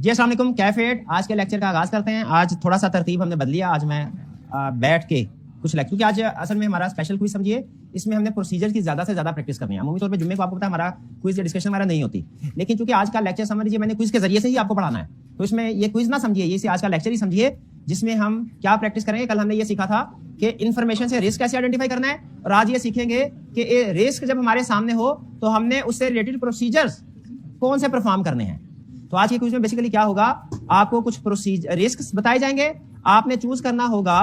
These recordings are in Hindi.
जी अस्सलाम वालेकुम, कैफेट। आज के लेक्चर का आगाज़ करते हैं। आज थोड़ा सा तरतीब हमने बदलिया। आज मैं बैठ के कुछ लेक्चर, क्योंकि आज असल में हमारा स्पेशल क्विज समझिए, इसमें हमने प्रोसीजर की ज़्यादा से ज़्यादा प्रैक्टिस करनी है। अमूमी तौर पे जुम्मे को आपको पता है हमारा क्विज या डिस्कशन हमारा नहीं होती, लेकिन चूंकि आज का लेक्चर समझ लीजिए मैंने क्विज के जरिए से ही आपको पढ़ाना है, तो इसमें ये क्विज ना समझिए, ये आज का लेक्चर ही समझिए, जिसमें हम क्या प्रैक्टिस करेंगे। कल हमने ये सीखा था कि इन्फॉर्मेशन से रिस्क कैसे आइडेंटिफाई करना है, और आज ये सीखेंगे कि रिस्क जब हमारे सामने हो तो हमने उससे रिलेटेड प्रोसीजर्स कौन से परफॉर्म करने हैं। तो आज के क्विज में बेसिकली क्या होगा, आपको कुछ प्रोसीजर रिस्क बताए जाएंगे, आपने चूज करना होगा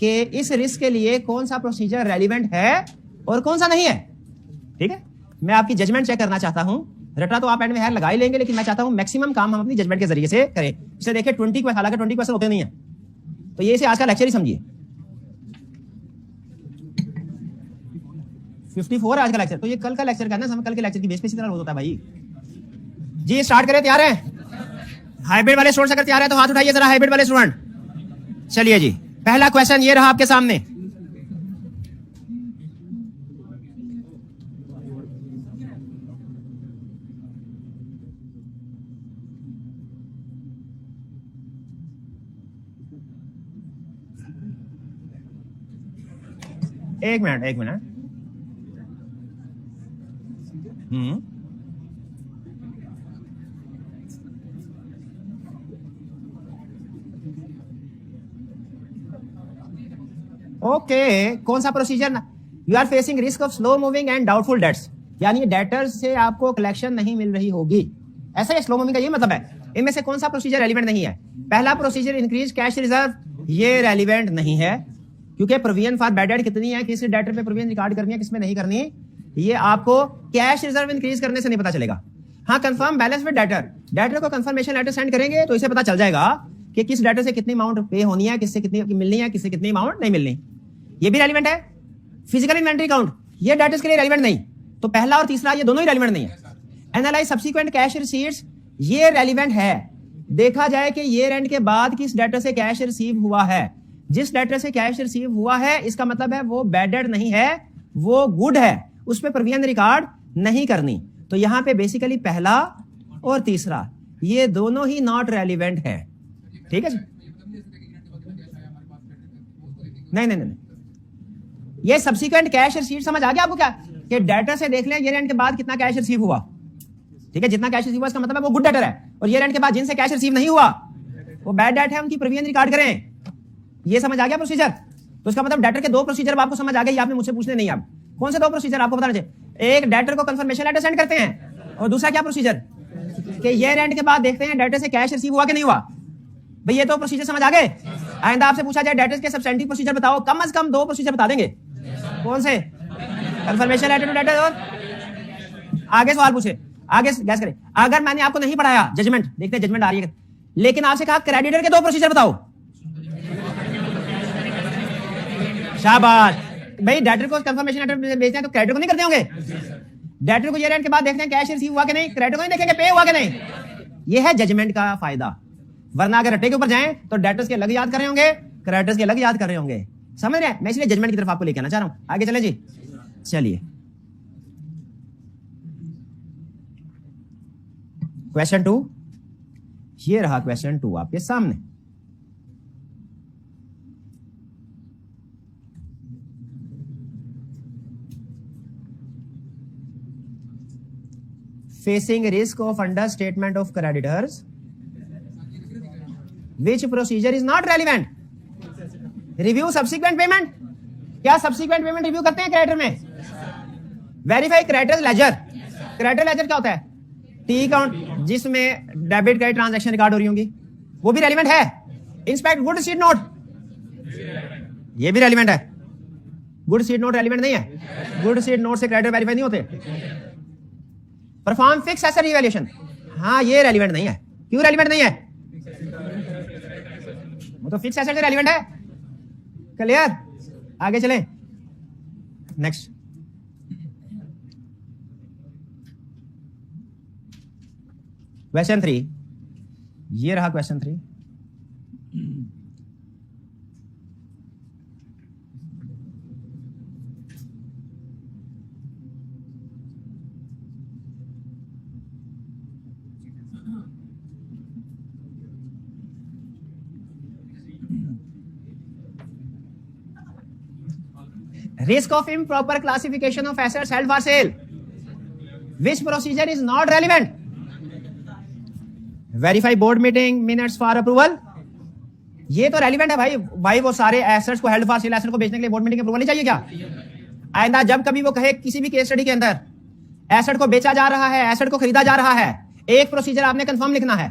कि इस रिस्क के लिए कौन सा प्रोसीजर रेलिवेंट है और कौन सा नहीं है। ठीक है, मैं आपकी जजमेंट चेक करना चाहता हूं। रटा तो आप एंड में हैर लगा ही लेंगे, लेकिन मैं चाहता हूं मैक्सिमम काम हम अपनी जजमेंट के जरिए से करें। इसलिए देखिए 20 क्वेश्चन, हालांकि 20 क्वेश्चन होते नहीं है, तो ये से आज का लेक्चर ही समझिए। 54 आज का लेक्चर, तो ये कल का लेक्चर करना है, कल के लेक्चर की बेस पे इसी तरह होता है भाई जी। स्टार्ट करें, तैयार है? हाइब्रिड वाले स्टूडेंट्स अगर तैयार है तो हाथ उठाइए जरा, हाइब्रिड वाले स्टूडेंट। चलिए जी, पहला क्वेश्चन ये रहा आपके सामने। एक मिनट। ओके, कौन सा प्रोसीजर ना? You are facing risk of slow moving and doubtful debts, यानी डेटर्स से आपको कलेक्शन नहीं मिल रही होगी, ऐसा ही स्लो मूविंग का ये मतलब है। इनमें से कौन सा प्रोसीजर रेलिवेंट नहीं है? पहला प्रोसीजर इंक्रीज कैश रिजर्व, ये रेलिवेंट नहीं है, क्योंकि प्रोविजन फॉर बैड डेट कितनी है, किस डेटर पे प्रोविजन रिकॉर्ड करनी है, किसमें नहीं करनी, ये आपको कैश रिजर्व इंक्रीज करने से नहीं पता चलेगा। हाँ, कंफर्म बैलेंस विद डेटर को कंफर्मेशन लेटर सेंड करेंगे तो इसे पता चल जाएगा कि किस डेटर से कितनी अमाउंट पे होनी है, किससे कितनी मिलनी है, किससे कितनी अमाउंट नहीं मिलनी, ये भी रेलिवेंट है। फिजिकल इन्वेंटरी काउंट, ये डेटर्स के लिए रेलिवेंट नहीं, तो पहला और तीसरा ये दोनों ही रेलिवेंट नहीं है। एनालाइज सब्सिक्वेंट कैश रिसीट्स, ये रेलिवेंट है। देखा जाए कि ईयर एंड के बाद किस डेटर से कैश रिसीव हुआ है, जिस डेटर से कैश रिसीव हुआ है इसका मतलब है वो बैड डेट नहीं है, वो गुड है, उस पर प्रोविजन रिकॉर्ड नहीं करनी। तो यहां पे बेसिकली पहला और तीसरा ये दोनों ही नॉट रेलिवेंट है। ठीक है जी, नहीं, ये सब्सिक्वेंट कैश रिसीट समझ आ गया आपको क्या, कि डेटर से देख लें ईयर एंड के बाद कितना कैश रिसीव हुआ। ठीक है, जितना कैश रिसीव हुआ इसका मतलब है वो गुड डेटर है, और ईयर एंड के बाद जिनसे कैश रिसीव नहीं हुआ वो बैड डेट है, उनकी प्रोविजन रिकॉर्ड करें। ये समझ आ गया प्रोसीजर? तो इसका मतलब डेटर के दो प्रोसीजर आपको समझ आ गए, आपने मुझसे पूछने नहीं। आप कौन से दो प्रोसीजर आपको बताना चाहिए? एक डेटर को कंफर्मेशन लेटर सेंड करते हैं, और दूसरा क्या प्रोसीजर कि ईयर एंड के बाद देखते हैं डेटर से कैश रिसीव हुआ कि नहीं हुआ। भाई ये तो प्रोसीजर समझ आ गए। आइंदा आपसे पूछा जाए डेटर के सब्सटेंटिव प्रोसीजर बताओ, कम से कम दो प्रोसीजर बता देंगे। कौन से? कंफर्मेशन लेटर टू डेटर, और आगे सवाल पूछे, आगे गैस करें। अगर मैंने आपको नहीं पढ़ाया, जजमेंट देखते हैं, जजमेंट आ रही है, लेकिन आपसे कहा क्रेडिटर के दो प्रोसीजर बताओ, शाबाश भाई। डेटर को कंफर्मेशन लेटर भेजते हैं तो क्रेडिटर को नहीं करते होंगे। डेटर को ईयर एंड के बाद देखते हैं कैश रिसीव हुआ कि नहीं, क्रेडिटर को नहीं देखेंगे पे हुआ कि नहीं। यह है जजमेंट का फायदा, वरना अगर रट्टे के ऊपर जाएं तो डेटर्स के अलग याद कर रहे होंगे, क्रेडिटर्स के अलग याद कर रहे होंगे। समझ रहे हैं? मैं इसलिए जजमेंट की तरफ आपको लेके आना चाह रहा हूं। आगे चले जी, चलिए क्वेश्चन 2, ये रहा क्वेश्चन 2 आपके सामने। Facing risk of under statement of creditors, which procedure is not relevant? Review subsequent payment. क्या सब्सिक्वेंट पेमेंट रिव्यू करते हैं क्रेडिटर में? Verify creditors ledger. Creditor ledger क्या होता है? टी अकाउंट, जिसमें डेबिट क्रेडिट ट्रांजैक्शन रिकॉर्ड हो रही होंगी, वो भी रेलिवेंट है। इंस्पेक्ट गुड रिसीट नोट, ये भी रेलिवेंट है। गुड रिसीट नोट रेलिवेंट नहीं है, गुड रिसीट नोट से क्रेडिटर वेरीफाई नहीं होते। परफॉर्म फिक्स एसेट इवैल्यूएशन, हाँ ये रेलिवेंट नहीं है। क्यों रेलिवेंट नहीं है? वो तो फिक्स एसेट रेलिवेंट है। क्लियर? आगे चलें, नेक्स्ट। क्वेश्चन 3, ये रहा question 3। Risk of improper classification of assets held for sale. Which procedure is not relevant? Verify board meeting minutes for approval. ये तो रेलिवेंट है भाई वो सारे एसेट्स को हेल्ड फॉर सेल एसेट को बेचने के लिए बोर्ड मीटिंग अप्रूवल नहीं चाहिए क्या? आइंदा जब कभी वो कहे किसी भी केस स्टडी के अंदर एसेट को बेचा जा रहा है, एसेट को खरीदा जा रहा है, एक प्रोसीजर आपने कंफर्म लिखना है,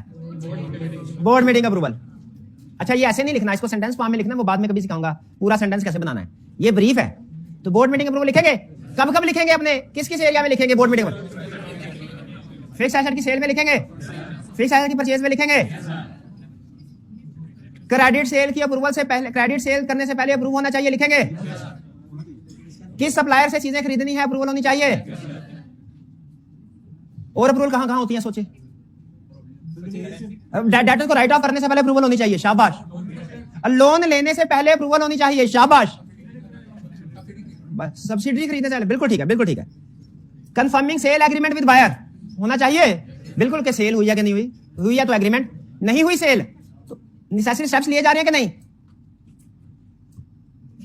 बोर्ड मीटिंग अप्रूवल। अच्छा ये ऐसे नहीं लिखना, इसको सेंटेंस फॉर्म में लिखना, वो बाद में कभी सिखाऊंगा पूरा सेंटेंस कैसे बनाना है। ये ब्रीफ है, तो बोर्ड मीटिंग अप्रूवल लिखेंगे कब कब लिखेंगे, अपने किस किस एरिया में लिखेंगे बोर्ड मीटिंग? फिक्स एसेट की सेल में लिखेंगे, फिक्स एसेट की परचेज में लिखेंगे, क्रेडिट सेल की अप्रूवल से पहले, क्रेडिट सेल करने से पहले अप्रूव होना चाहिए लिखेंगे, किस सप्लायर से चीजें खरीदनी है अप्रूवल होनी चाहिए। और अप्रूवल कहां कहां होती है सोचे, डेटर को राइट ऑफ करने से पहले अप्रूवल होनी चाहिए, शाबाश। लोन लेने से पहले अप्रूवल होनी चाहिए, शाबाश। सब्सिडी खरीदने से पहले, बिल्कुल ठीक है, बिल्कुल ठीक है। Confirming sale agreement with buyer होना चाहिए, बिल्कुल के सेल हुई है कि नहीं हुई, हुई है तो एग्रीमेंट, नहीं हुई सेल तो नेसेसरी स्टेप्स लिए जा रहे हैं कि नहीं,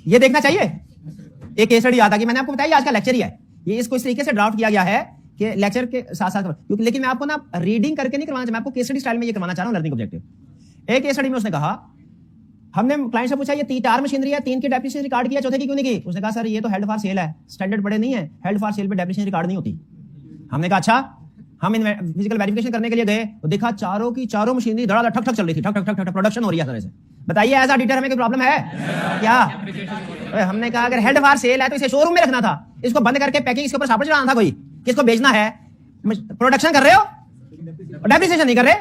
ये देखना चाहिए। एक केस स्टडी आता कि मैंने आपको बताया आज का लेक्चर ही है, ये इसको इस तरीके से ड्राफ्ट किया गया है कि लेक्चर के साथ साथ, क्योंकि लेकिन मैं आपको ना रीडिंग करके नहीं करवाना, मैं आपको केस स्टडी स्टाइल में ये करवाना चाह रहा हूं, लर्निंग ऑब्जेक्टिव। एक केस स्टडी में उसने कहा, हमने क्लाइंट से पूछा ये 4 मशीनरी है, 3 की डेप्रिसिएशन रिकॉर्ड किया, चौथे की क्यों नहीं की? उसने कहा सर ये तो हेल्ड फॉर सेल है, स्टैंडर्ड बड़े नहीं है, हेल्ड फॉर सेल पे डेप्रिसिएशन रिकॉर्ड नहीं होती। हमने कहा अच्छा, हम फिजिकल वेरिफिकेशन करने के लिए गए तो देखा चारों की चारों मशीनरी धड़ाधड़ ठक ठक चल रही थी, ठक ठक ठक ठक प्रोडक्शन हो रही है तरह से। बताइए एज ऑडिटर हमें कोई प्रॉब्लम है क्या? हमने कहा अगर हेल्ड फॉर सेल है तो इसे शोरूम में रखना था, इसको बंद करके पैकिंग इसके ऊपर सापड़ चढ़ाना था, कोई किसको बेचना है, प्रोडक्शन कर रहे हो और डेप्रिसिएशन नहीं कर रहे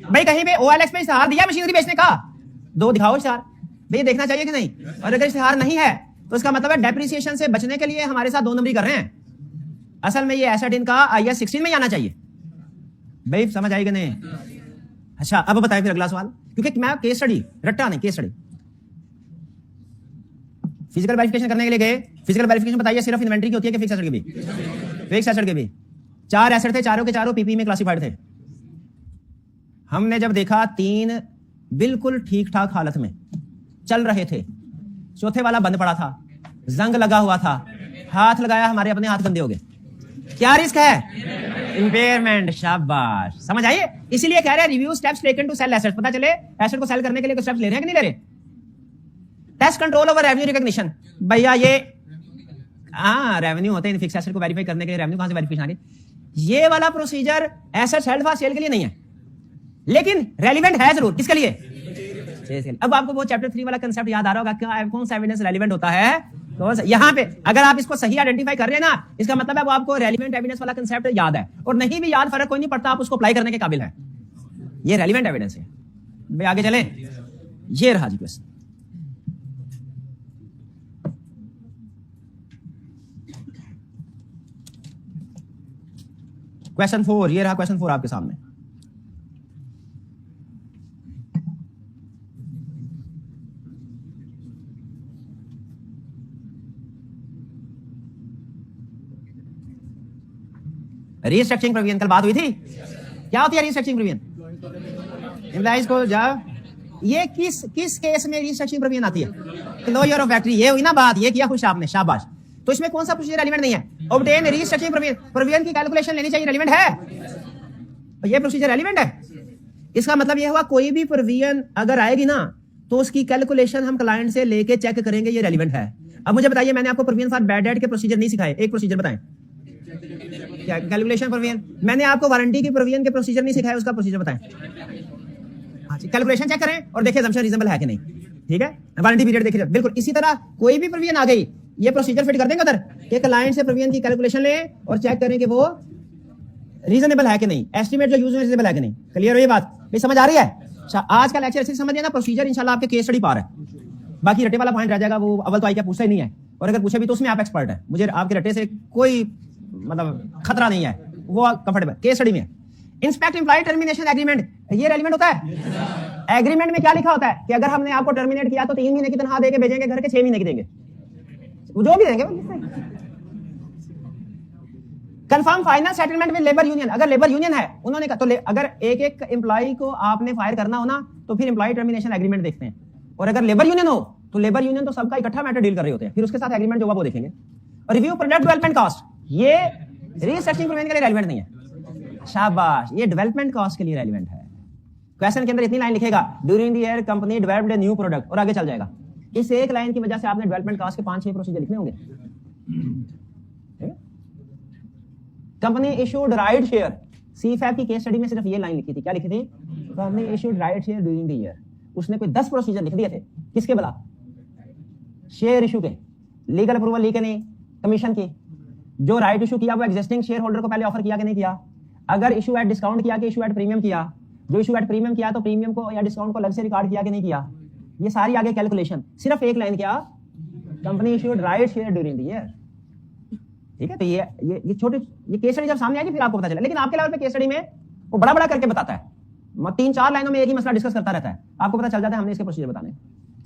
भाई। कहीं पे OLX पे इश्तेहार दिया मशीनरी बेचने का, 2 दिखाओ इश्तेहार, भाई देखना चाहिए कि नहीं। और अगर इश्तेहार नहीं है तो इसका मतलब है डेप्रिसिएशन से बचने के लिए हमारे साथ 2 नंबरी कर रहे हैं। असल में ये एसेट इनका IAS 16 में ही आना चाहिए भाई, समझ आएगी नहीं? अच्छा अब बताएं फिर अगला सवाल, क्योंकि मैं केस स्टडी रट्टा नहीं, केस स्टडी। फिजिकल वेरिफिकेशन करने के लिए गए, फिजिकल वेरिफिकेशन बताइए सिर्फ इन्वेंटरी की होती है कि फिक्स एसेट की भी? फिक्स एसेट के भी 4 एसेट थे, चारों के चारों पीपी में क्लासिफाइड थे। हमने जब देखा 3 बिल्कुल ठीक ठाक हालत में चल रहे थे, चौथे वाला बंद पड़ा था, जंग लगा हुआ था, हाथ लगाया, हमारे अपने हाथ गंदे हो गए, क्या रिस्क है? इंपेयरमेंट, शाबाश, समझ आइए। इसीलिए कह रहे हैं review steps taken to sell asset, पता चले एसेट को सेल करने के लिए कुछ स्टेप्स ले रहे हैं कि नहीं ले रहे। Test control over revenue recognition, भैया ये रेवेन्यू होते हैं फिक्स एसेट को वेरीफाई करने के लिए, रेवेन्यू कहां से वेरिफिकेशन आ गई? ये वाला procedure assets held for sale के लिए नहीं है, लेकिन रेलिवेंट है जरूर, किसके लिए? अब आपको वो चैप्टर 3 वाला कंसेप्ट याद आ रहा होगा, क्या कौन सा एविडेंस रेलिवेंट होता है? तो यहाँ पे अगर आप इसको सही आइडेंटिफाई कर रहे हैं ना, इसका मतलब है वो आपको रेलिवेंट एविडेंस वाला कंसेप्ट याद है, और नहीं भी याद फर्क कोई नहीं पड़ता, आप उसको अप्लाई करने के काबिल है, ये रेलिवेंट एविडेंस है भाई। आगे चले, ये रहा जी क्वेश्चन। क्वेश्चन 4, ये रहा क्वेश्चन 4 आपके सामने। रीस्ट्रक्चरिंग प्रोविजन, कल बात हुई थी, क्या होती है रीस्ट्रक्चरिंग प्रोविजन? एम्प्लॉइज को जाओ, ये किस केस में रीस्ट्रक्चरिंग प्रोविजन आती है? क्लोजर ऑफ फैक्ट्री, ये हुई ना बात, ये किया खुश आपने, शाबाश। तो इसमें कौन सा प्रोसीजर रेलिवेंट नहीं है? ऑब्टेन रीस्ट्रक्चरिंग प्रोविजन, प्रोविजन की कैलकुलेशन लेनी चाहिए, रेलिवेंट है, ये प्रोसीजर रेलिवेंट है। इसका मतलब ये हुआ कोई भी प्रोविजन अगर आएगी ना तो उसकी कैलकुलेशन हम क्लाइंट से लेके चेक करेंगे, ये रेलिवेंट है। अब मुझे बताइए, मैंने आपको प्रोविजन फॉर बैड डेट के प्रोसीजर नहीं सिखाए, एक प्रोसीजर बताएं क्या? Calculation provision. मैंने आपको वारंटी की प्रोविजन के प्रोसीजर नहीं सिखाया, उसका प्रोसीजर बताएं। कैलकुलेशन चेक करें और देखें assumption रीजनेबल है कि नहीं, ठीक है? वारंटी पीरियड देखिए, बिल्कुल इसी तरह कोई भी प्रोविजन आ गई, ये प्रोसीजर फिट कर देंगे उधर कि क्लाइंट से प्रोविजन की कैलकुलेशन लें और चेक करें कि वो रीजनेबल है कि नहीं, एस्टिमेट जो यूज में रीजनेबल है कि नहीं। क्लियर हो ये बात भाई, समझ आ रही है? अच्छा, आज का लेक्चर ऐसे समझिए ना, प्रोसीजर इंशाल्लाह आपके केस स्टडी पार है, बाकी रटे वाला पॉइंट रह जाएगा, वो अव्वल तो आई क्या पूछता ही नहीं है, और अगर पूछे भी तो उसमें आप एक्सपर्ट है, मुझे आपके रटे से कोई मतलब खतरा नहीं है, वो कंफर्टेबल केस स्टडी में। इंस्पेक्ट एम्प्लॉय टर्मिनेशन एग्रीमेंट, ये रेलिवेंट होता है। एग्रीमेंट में क्या लिखा होता है कि अगर हमने आपको टर्मिनेट किया तो 3 महीने की तनख्वाह देके भेजेंगे, घर के 6 महीने की देंगे, जो भी देंगे। Confirm final settlement with labour union, अगर लेबर यूनियन है उन्होंने कहा तो अगर एक एम्प्लॉय को आपने फायर करना हो ना तो फिर एम्प्लॉय टर्मिनेशन एग्रीमेंट देखते हैं, और अगर लेबर यूनियन हो तो लेबर यूनियन तो सबका इकट्ठा मैटर डील कर रहे होते हैं, फिर उसके साथ एग्रीमेंट जो होगा वो देखेंगे। और रिव्यू प्रोडक्ट डेवलपमेंट कॉस्ट, ये रिसर्चिंग प्रोविजन के लिए रेलेवेंट नहीं है। शाबाश, ये डेवलपमेंट कॉस्ट के लिए रेलेवेंट है। क्वेश्चन के अंदर इतनी लाइन लिखेगा, during the year company developed a new product, और आगे चल जाएगा। इस एक लाइन की वजह से आपने डेवलपमेंट कॉस्ट के 5-6 प्रोसीजर लिखने होंगे। कंपनी इशूड राइट शेयर, सीफैब की केस स्टडी में सिर्फ ये लाइन लिखी थी। क्या लिखी थी? Company issued right share during the year. उसने कोई 10 प्रोसीजर लिख दिए थे। किसके भला? शेयर इशू के, लीगल अप्रूवल ली के नहीं, कमीशन की, जो राइट इशू किया वो एग्जिस्टिंग शेयर होल्डर को पहले ऑफर किया कि नहीं किया, अगर इशू एट डिस्काउंट किया कि इशू एट प्रीमियम किया, जो इशू एट प्रीमियम किया तो प्रीमियम को या डिस्काउंट को अलग से रिकॉर्ड किया कि नहीं किया, ये सारी आगे कैलकुलेशन। सिर्फ एक लाइन क्या? Company issued right share during the year. ठीक है, तो ये छोटी ये केस स्टडी जब सामने आएगी फिर आपको पता चला। लेकिन आपके लेवल पे केस स्टडी में वो बड़ा बड़ा करके बताता है, 3-4 लाइनों में एक ही मसला डिस्कस करता रहता है, आपको पता चल जाता है हमने इसके प्रोसीजर बताने।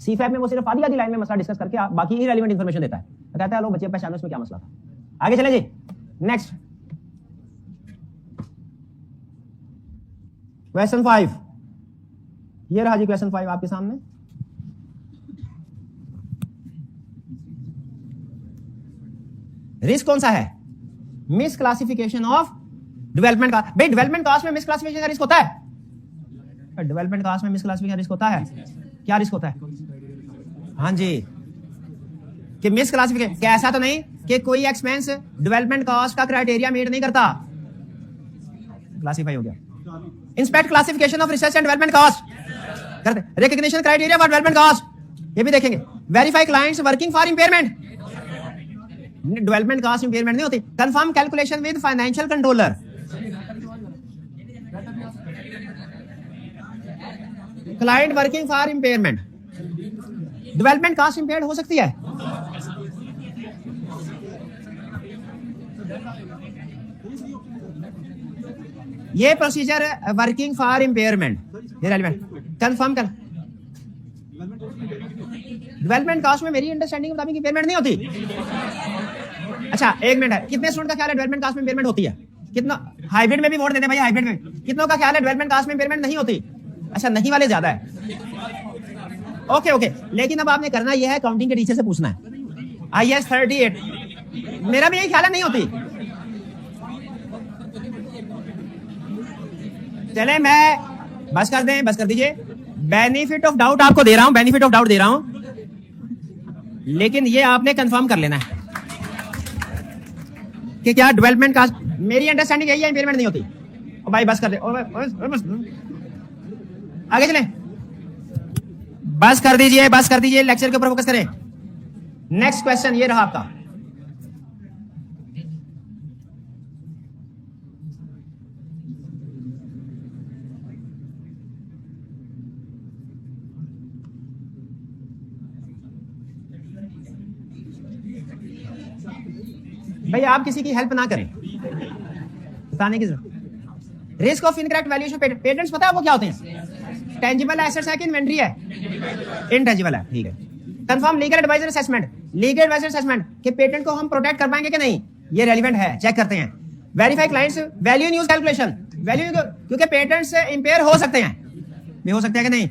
सीफैब में वो सिर्फ आधी लाइन में मसला डिस्कस करके बाकी इररिलेवेंट इंफॉर्मेशन देता है, तो कहता है लो बच्चे पहचानो इसमें क्या मसला था। आगे चले जी, नेक्स्ट क्वेश्चन 5। ये रहा जी क्वेश्चन 5 आपके सामने। रिस्क कौन सा है? Miss classification of development cost. भाई डेवलपमेंट कॉस्ट में मिस क्लासिफिकेशन का रिस्क होता है? डेवलपमेंट कॉस्ट में मिस क्लासिफिकेशन रिस्क होता है? क्या रिस्क होता है? हाँ जी, कि मिस क्लासिफिकेशन, क्या ऐसा तो नहीं कि कोई एक्सपेंस डेवलपमेंट कॉस्ट का क्राइटेरिया मीट नहीं करता, क्लासिफाई हो गया। Inspect classification of research and development cost करते, recognition criteria for development cost, ये भी देखेंगे। Verify clients working for impairment, development cost impairment नहीं होती। Confirm calculation with financial controller, client working for impairment, development cost impaired हो सकती है। ये प्रोसीजर वर्किंग फॉर इंपेयरमेंट, ये रेलेवेंट कंफर्म कर। डेवलपमेंट कॉस्ट में मेरी अंडरस्टैंडिंग के मुताबिक इंपेयरमेंट नहीं होती। अच्छा एक मिनट है, कितने स्टूडेंट का ख्याल है डेवलपमेंट कॉस्ट में इंपेयरमेंट होती है? कितना? हाइब्रिड में भी वोट देते भाई, हाइब्रिड में कितनों का ख्याल है डेवलपमेंट कॉस्ट में इंपेयरमेंट नहीं होती? अच्छा नहीं वाले ज्यादा है। ओके ओके, लेकिन अब आपने करना यह है अकाउंटिंग के टीचर से पूछना है। IAS 38, मेरा भी यही ख्याल है नहीं होती। चले मैं बस कर दें, बस कर दीजिए। बेनिफिट ऑफ डाउट आपको दे रहा हूं, बेनिफिट ऑफ डाउट दे रहा हूं, लेकिन ये आपने कंफर्म कर लेना है कि क्या डेवलपमेंट कॉस्ट, मेरी अंडरस्टैंडिंग यही है इंपेयरमेंट नहीं होती। ओ भाई बस कर दे, आगे चलें, बस कर दीजिए, बस कर दीजिए, लेक्चर के ऊपर फोकस करें। नेक्स्ट क्वेश्चन ये रहा आपका। भाई आप किसी की हेल्प ना करें, बताने की जरूरत। Risk of incorrect valuation patents पता है आपको क्या होते हैं? टेंजिबल एसेट्स है कि इन्वेंटरी है? इनटेंजिबल है, ठीक है। Confirm legal adviser assessment, legal adviser assessment कि पेटेंट को हम प्रोटेक्ट कर पाएंगे कि नहीं, ये रेलिवेंट है, चेक करते हैं। Verify clients value in use calculation, value क्योंकि पेटेंट्स इंपेयर हो सकते हैं, भी हो सकते हैं कि नहीं।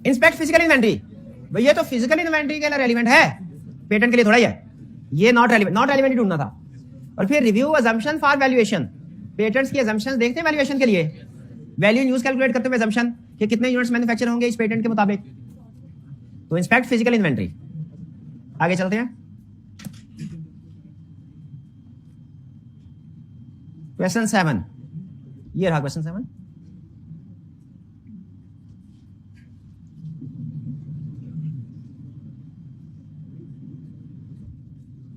इंस्पेक्ट फिजिकल इन्वेंटरी, भाई ये तो फिजिकल इन्वेंटरी के लिए रेलिवेंट है, पेटेंट के लिए थोड़ा ही है, ये नॉट रेलिवेंट ही ढूंढना था। और फिर review assumption for valuation, patents की अजम्पशंस देखते हैं वैल्यूएशन के लिए, वैल्यू इन यूज कैलकुलेट करते हुए अजम्पशन कि कितने यूनिट्स मैन्युफैक्चर होंगे इस पेटेंट के मुताबिक। तो इंस्पेक्ट फिजिकल इन्वेंटरी। आगे चलते हैं, क्वेश्चन 7, ये रहा क्वेश्चन 7।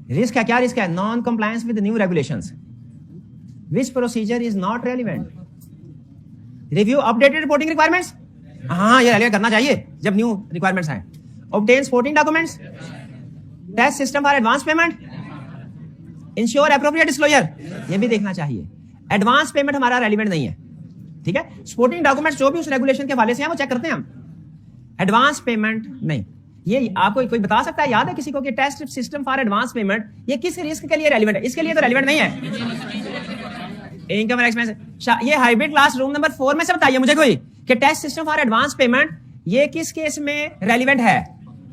रिस्क है, क्या रिस्क है? Non compliance with new regulations, which procedure is not relevant. Review updated reporting requirements, हाँ ये रेलिवेंट करना चाहिए जब न्यू रिक्वायरमेंट्स आए। Obtain supporting documents, test system for advance payment, ensure appropriate disclosure, ये भी देखना चाहिए। एडवांस पेमेंट हमारा रेलिवेंट नहीं है, ठीक है। सपोर्टिंग डॉक्यूमेंट्स जो भी उस रेगुलेशन के हवाले से हैं वो चेक करते हैं हम, एडवांस पेमेंट नहीं। ये आपको कोई बता सकता है, याद है किसी को कि test system for advance payment ये किस रिस्क के लिए रेलिवेंट है? इसके लिए तो रेलिवेंट नहीं है। इनकम एक्सपेंस, ये हाइब्रिड क्लास रूम नंबर 4 में से बताइए मुझे कोई कि test system for advance payment ये किस केस में रेलिवेंट है?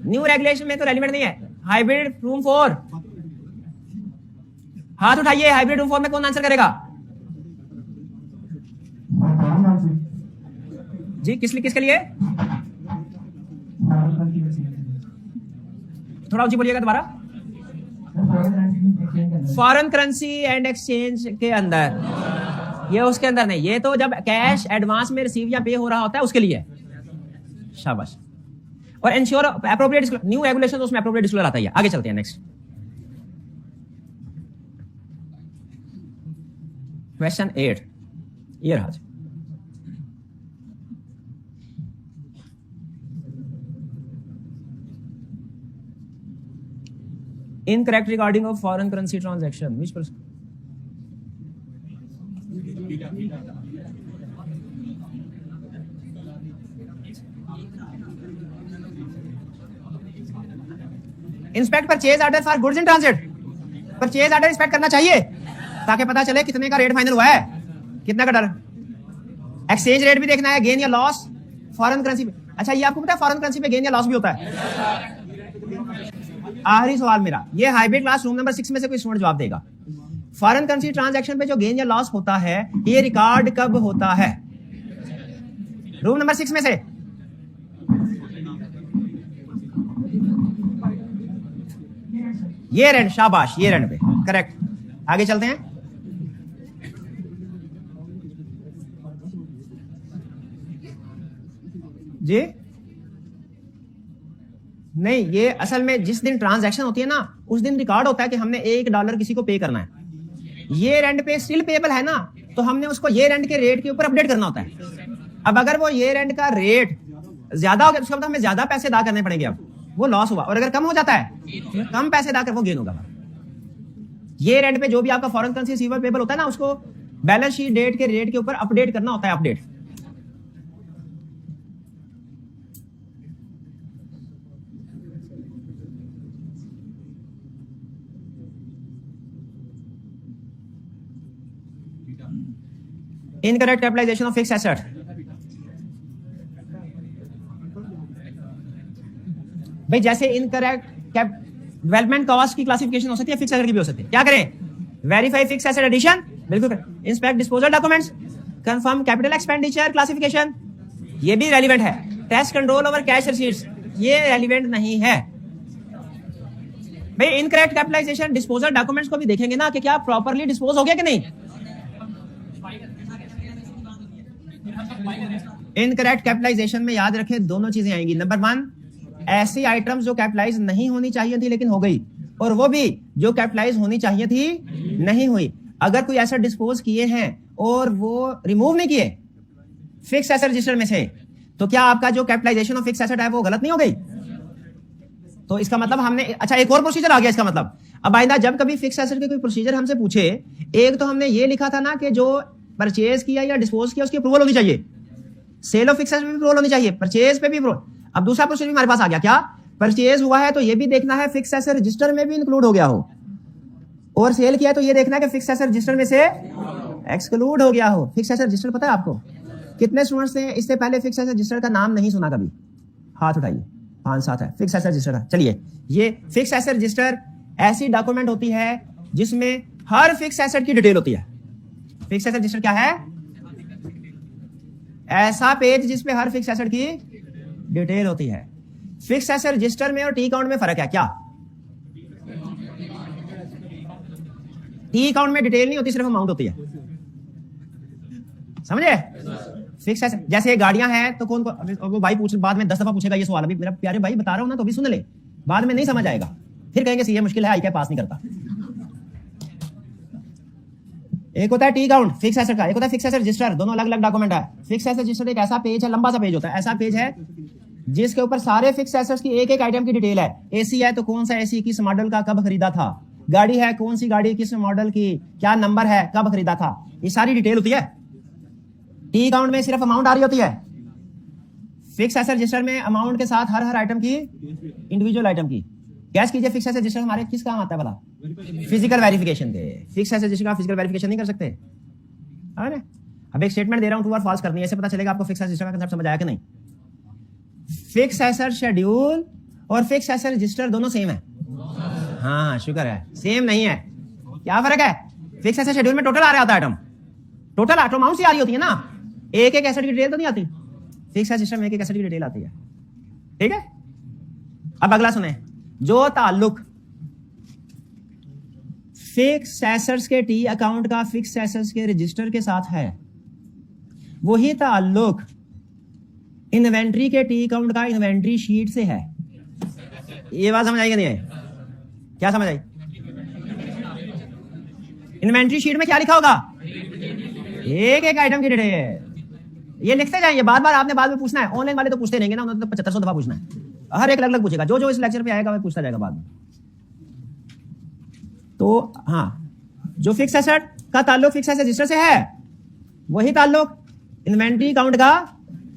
न्यू रेगुलेशन में तो रेलिवेंट नहीं है। हाइब्रिड रूम 4, हाथ उठाइए। हाइब्रिड रूम 4 में कौन आंसर करेगा जी? किसके लिए? थोड़ा ऊंची बोलिएगा दोबारा। फॉरेन करेंसी एंड एक्सचेंज के अंदर, ये उसके अंदर नहीं। ये तो जब कैश एडवांस में रिसीव या पे हो रहा होता है उसके लिए। शाबाश। और इंश्योर एप्रोप्रिएट न्यू रेगुलेशन, उसमें एप्रोप्रिएट डिस्क्लोजर आता है। आगे चलते हैं नेक्स्ट क्वेश्चन 8। ये रहा। Incorrect regarding of foreign currency transaction. Which person? Inspect purchase order for goods in transit. Purchase order inspect करना चाहिए ताकि पता चले कितने का रेट फाइनल हुआ है, कितना का डर। एक्सचेंज रेट भी देखना है, गेन या लॉस फॉरेन करेंसी पे। अच्छा, ये आपको पता है फॉरेन करेंसी पे गेन या लॉस भी होता है? आखिरी सवाल मेरा, ये हाइब्रिड क्लास रूम नंबर 6 में से कोई स्टूडेंट जवाब देगा। फॉरेन करेंसी ट्रांजैक्शन पे जो गेन या लॉस होता है, ये रिकॉर्ड कब होता है? रूम नंबर 6 में से। ये रेंड, शाबाश, ये रेंड पे करेक्ट। आगे चलते हैं। जी नहीं, ये असल में जिस दिन ट्रांजैक्शन होती है ना, उस दिन रिकॉर्ड होता है कि हमने $1 किसी को पे करना है। ये रेंट पे स्टिल पेबल है ना, तो हमने उसको ये रेंट के रेट के ऊपर अपडेट करना होता है। अब अगर वो ये रेंट का रेट ज्यादा हो गया, उसका मतलब हमें ज्यादा पैसे अदा करने पड़ेंगे। अब वो लॉस हुआ, और अगर कम हो जाता है, कम पैसे अदा कर, वो गेन होगा। ये रेंट पे जो भी आपका फॉरेन करेंसी रिसीवर पेबल होता है ना, उसको बैलेंस शीट डेट के रेट के ऊपर अपडेट करना होता है। Update incorrect capitalization of fixed asset. भाई जैसे इनकरेक्ट डेवलपमेंट कॉस्ट की क्लासिफिकेशन हो सकती है, फिक्स्ड एसेट की भी हो सकती है। क्या करें? वेरीफाई फिक्स्ड एसेट एडिशन, बिल्कुल। Inspect disposal documents, confirm capital expenditure classification, ये भी रेलिवेंट है। Test control over cash receipts, ये रेलिवेंट नहीं है। भाई इनकरेक्ट कैपिटलाइजेशन डिस्पोजल डॉक्यूमेंट्स को भी देखेंगे ना कि क्या प्रॉपर्ली डिस्पोज हो गया कि नहीं। इनकरेक्ट कैपिटलाइजेशन में याद रखें दोनों चीजें आएंगी। नंबर 1, ऐसी आइटम्स जो कैपिटलाइज नहीं होनी चाहिए थी लेकिन हो गई, और वो भी जो कैपिटलाइज होनी चाहिए थी नहीं हुई। अगर कोई एसेट डिस्पोज किए हैं और वो रिमूव नहीं किए फिक्स एसेट रजिस्टर में से, तो क्या आपका जो कैपिटलाइजेशन ऑफ फिक्स एसेट है वो गलत नहीं हो गई? तो इसका मतलब हमने, अच्छा एक और प्रोसीजर आ गया इसका मतलब। अब आइंदा जब कभी फिक्स एसेट के कोई प्रोसीजर हमसे पूछे, एक तो हमने ये लिखा था ना कि जो परचेज किया या डिस्पोज किया उसकी अप्रूवल होनी चाहिए, सेल ऑफ फिक्स एसेट पे भी अप्रूवल होनी चाहिए, परचेज पे भी अप्रूवल। अब दूसरा प्रोसीजर भी हमारे पास आ गया, क्या? परचेज हुआ है तो ये भी देखना है फिक्स एसेट रजिस्टर में भी इंक्लूड हो गया हो, और सेल किया है तो ये देखना है कि फिक्स एसेट रजिस्टर में से एक्सक्लूड हो गया हो। फिक्स एसेट रजिस्टर पता है आपको? कितने स्टूडेंट्स ने इससे पहले फिक्स एसेट रजिस्टर का नाम नहीं सुना कभी? हाथ उठाइए। 5-7 है फिक्स एसेट रजिस्टर। चलिए, ये फिक्स एसेट रजिस्टर ऐसी डॉक्यूमेंट होती है जिसमें हर फिक्स एसेट की डिटेल होती है। फिक्स एसेट रजिस्टर क्या है? ऐसा पेज जिसपे हर फिक्स एसेट की डिटेल होती है। फिक्स एसेट रजिस्टर में और टी अकाउंट में फर्क है क्या? टी अकाउंट में डिटेल नहीं होती, सिर्फ अमाउंट होती है। समझे? फिक्स एसेट जैसे गाड़ियां हैं तो कौन वो भाई पूछ, बाद में 10 दफा पूछेगा ये सवाल। अभी मेरा प्यारे भाई बता रहा हूं ना, तो भी सुन ले, बाद में नहीं समझ आएगा, फिर कहेंगे सीए मुश्किल है, आई क्या पास नहीं करता। एक होता है टी अकाउंट फिक्स एसेट का, एक होता है फिक्स एसेट रजिस्टर, दोनों अलग अलग डॉक्यूमेंट है। फिक्स एसेट रजिस्टर एक ऐसा पेज है, लंबा सा पेज होता है, ऐसा पेज है जिसके ऊपर सारे फिक्स एसेट्स की एक एक आइटम की डिटेल है। एसी है तो कौन सा एसी, किस मॉडल का, कब खरीदा था। गाड़ी है, कौन सी गाड़ी, किस मॉडल की, क्या नंबर है, कब खरीदा था, ये सारी डिटेल होती है। टी अकाउंट में सिर्फ अमाउंट आ रही होती है। फिक्स एसेट रजिस्टर में अमाउंट के साथ हर आइटम की, इंडिविजुअल आइटम की। गैस कीजिए फिक्स एसेट रजिस्टर हमारे किस काम आता है भला? फिजिकल वेरिफिकेशन के। फिक्स एसेट रजिस्टर का फिजिकल वेरिफिकेशन नहीं कर सकते। अब एक स्टेटमेंट दे रहा हूं, ट्रू और फॉल्स करनी है, ऐसे पता चलेगा आपको फिक्स एसेट रजिस्टर का कांसेप्ट समझ आया कि नहीं। फिक्स एसेट शेड्यूल और फिक्स एसेट रजिस्टर दोनों सेम है। हाँ शुक्र है, सेम नहीं है। क्या फर्क है? फिक्स एसेट शेड्यूल में टोटल आ रहा होता है आइटम, टोटल आइटम अमाउंट से आ रही होती है ना, एक एक एसेट की डिटेल तो नहीं आती। फिक्स एसेट सिस्टम में एक एक एसेट की डिटेल आती है। ठीक है, अब अगला सुने। जो ताल्लुक फिक्स एसेट्स के टी अकाउंट का फिक्स एसेट्स के रजिस्टर के साथ है, वही ताल्लुक इन्वेंट्री के टी अकाउंट का इन्वेंट्री शीट से है। ये बात समझ आई कि नहीं आई? क्या समझ आई? इन्वेंट्री शीट में क्या लिखा होगा? एक एक आइटम की डिटेल। ये लिखते जाएंगे, बार बार आपने बाद में पूछना है। ऑनलाइन वाले तो पूछते रहेंगे ना, उन्होंने तो 7500 दफा पूछना है, हर एक अलग अलग पूछेगा। जो जो इस लेक्चर पे आएगा वो पूछता जाएगा बाद में। तो हाँ, जो फिक्स एसेट का ताल्लुक फिक्स एसेट रजिस्टर से है, वही ताल्लुक इन्वेंट्री अकाउंट का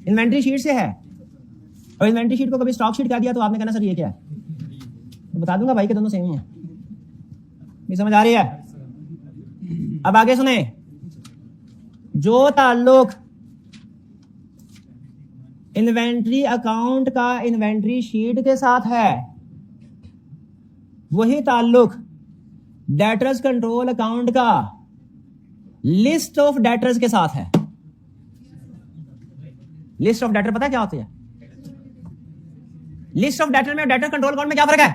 इन्वेंट्री शीट से है। और इन्वेंट्री शीट को कभी स्टॉक शीट कह दिया तो आपने कहना सर ये क्या है, तो बता दूंगा भाई कि दोनों सेम ही है। ये समझ आ रही है? अब आगे सुने। जो ताल्लुक इन्वेंट्री अकाउंट का इन्वेंट्री शीट के साथ है, वही ताल्लुक डेटर्स कंट्रोल अकाउंट का लिस्ट ऑफ डेटर्स के साथ है। लिस्ट ऑफ डेटर पता है क्या होती है? लिस्ट ऑफ डेटर में डेटर कंट्रोल अकाउंट में क्या फर्क है?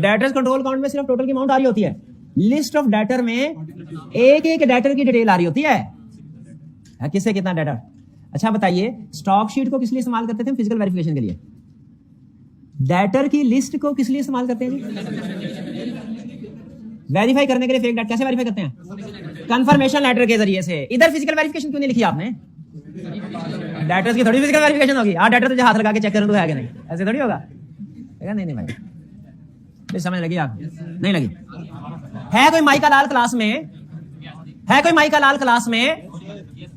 डेटर्स कंट्रोल अकाउंट में सिर्फ टोटल की अमाउंट आ रही होती है, लिस्ट ऑफ डेटर में एक एक डेटर की डिटेल आ रही होती है, किससे कितना डेटर। अच्छा बताइए, स्टॉक शीट को किस लिए इस्तेमाल करते थे? फिजिकल वेरिफिकेशन के लिए। डेटर की लिस्ट को किस लिए इस्तेमाल करते हैं? वेरीफाई करने के लिए। फेक डेट कैसे वेरीफाई करते हैं? कंफर्मेशन लेटर के जरिए से। इधर फिजिकल वेरिफिकेशन क्यों नहीं लिखी आपने? डेटर्स की थोड़ी फिजिकल वेरिफिकेशन होगी। डेटर तुझे हाथ लगा के चेक करूं तो है कि नहीं, ऐसे थोड़ी होगा। नहीं नहीं भाई, समझ लगी आप? नहीं लगी? है कोई माई का लाल क्लास में, है कोई माई का लाल क्लास में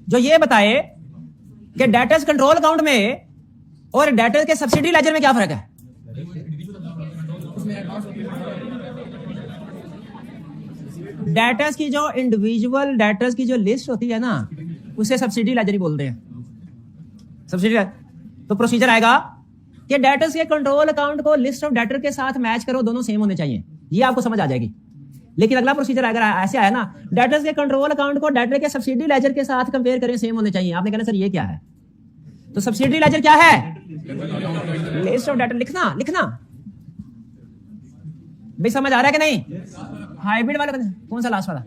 जो ये बताए कि डेटर्स कंट्रोल अकाउंट में और डेटर्स के सब्सिडी लेजर में क्या फर्क है? डेटर्स की जो इंडिविजुअल डेटर्स की जो लिस्ट होती है ना, उसे सब्सिडी लेजर ही बोलते हैं। सब्सिडी तो प्रोसीजर आएगा कि डेटर्स के कंट्रोल अकाउंट को लिस्ट ऑफ डेटर के साथ मैच करो, दोनों सेम होने चाहिए। ये आपको समझ आ जाएगी। लेकिन अगला प्रोसीजर अगर ऐसे आया ना, डेटर्स के कंट्रोल अकाउंट को डेटर के सब्सिडी लेजर के साथ कंपेयर करें, सेम होने चाहिए। आपने कहना सर ये क्या है? तो सब्सिडी लेजर क्या है? List of debtor. लिखना लिखना भाई, समझ आ रहा है कि नहीं? हाइब्रिड वाला कौन सा लास्ट वाला?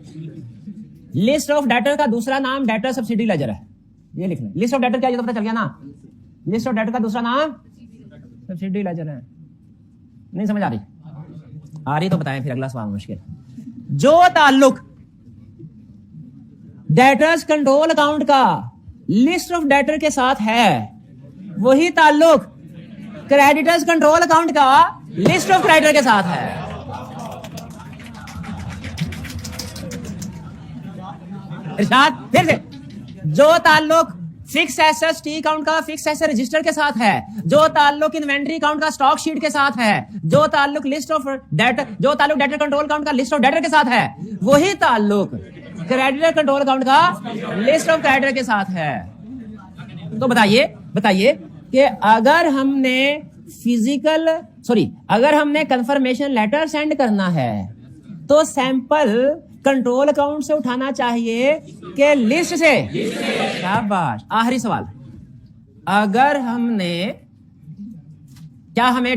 लिस्ट ऑफ डेटर का दूसरा नाम डेटर सब्सिडी लेजर है, ये लिखना। लिस्ट ऑफ डेटर क्या, ये तो पता चल गया ना। लिस्ट ऑफ डेटर का दूसरा नाम सब्सिडी लेजर है। नहीं समझ आ रही? आ रही तो बताएं, फिर अगला सवाल मुश्किल। जो ताल्लुक डेटर्स कंट्रोल अकाउंट का लिस्ट ऑफ डेटर के साथ है, वही ताल्लुक क्रेडिटर्स कंट्रोल अकाउंट का लिस्ट ऑफ क्रेडिटर के साथ है। इरशाद फिर से। जो ताल्लुक फिक्स एसेट्स टी अकाउंट का फिक्स एसेट रजिस्टर के साथ है, जो ताल्लुक इन्वेंट्री अकाउंट का स्टॉक शीट के साथ है, जो ताल्लुक लिस्ट ऑफ डेटर, जो ताल्लुक डेटर कंट्रोल अकाउंट का लिस्ट ऑफ डेटर के साथ है, वही ताल्लुक क्रेडिटर कंट्रोल अकाउंट का लिस्ट ऑफ क्रेडिटर के साथ है। तो बताइए कि अगर हमने कंफर्मेशन लेटर सेंड करना है तो सैंपल कंट्रोल अकाउंट से उठाना चाहिए कि लिस्ट से? शाबाश। आखिरी सवाल, अगर हमें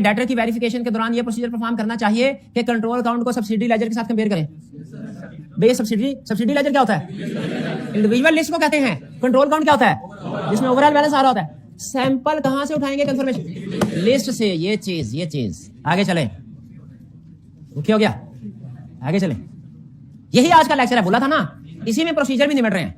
डेटर की वेरिफिकेशन के दौरान ये प्रोसीजर परफॉर्म करना चाहिए कि कंट्रोल अकाउंट को सब्सिडी लेजर के साथ कंपेयर करें? भाई सब्सिडी लेजर क्या होता है? इंडिविजुअल लिस्ट को कहते हैं। कंट्रोल अकाउंट क्या होता है? जिसमें ओवरऑल बैलेंस आ रहा होता है। सैंपल कहां से उठाएंगे? कंफर्मेशन लिस्ट से। ये चीज आगे चले। ओके हो गया? आगे चले। यही आज का लेक्चर है, बोला था ना, इसी में प्रोसीजर भी निमट रहे हैं।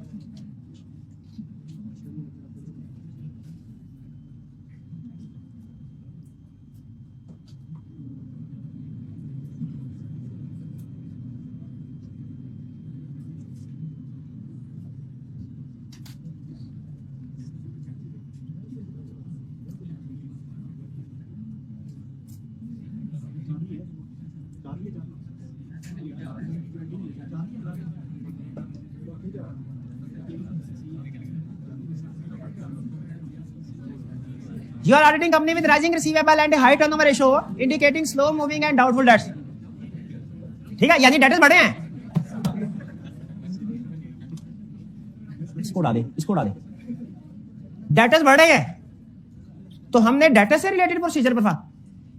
You are auditing company with rising receivable and a high turnover ratio, indicating slow moving and doubtful debts. ठीक है, यानी डेटर्स बढ़े हैं. इसको उड़ा दे, इसको उड़ा दे. डेटर्स बढ़ रहे हैं, तो हमने डेटर से रिलेटेड प्रोसीजर पर था.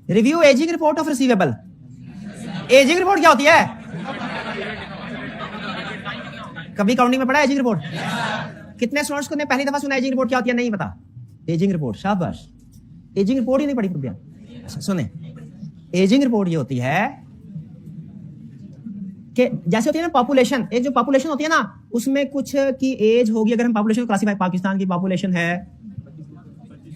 Review ageing report of receivable. Ageing report क्या होती है? कभी काउंटिंग में पढ़ा एजिंग रिपोर्ट? कितने स्टूडेंट्स को ने पहली दफा सुना एजिंग रिपोर्ट क्या होती है? नहीं पता. एजिंग रिपोर्ट, शाबाश. एजिंग रिपोर्ट ही नहीं पढ़ी कृपया. सुने, एजिंग रिपोर्ट ये होती है कि जैसे होती है ना पॉपुलेशन, एक जो पॉपुलेशन होती है ना, उसमें कुछ की एज होगी. अगर हम पॉपुलेशन को क्लासिफाई, पाकिस्तान की पॉपुलेशन है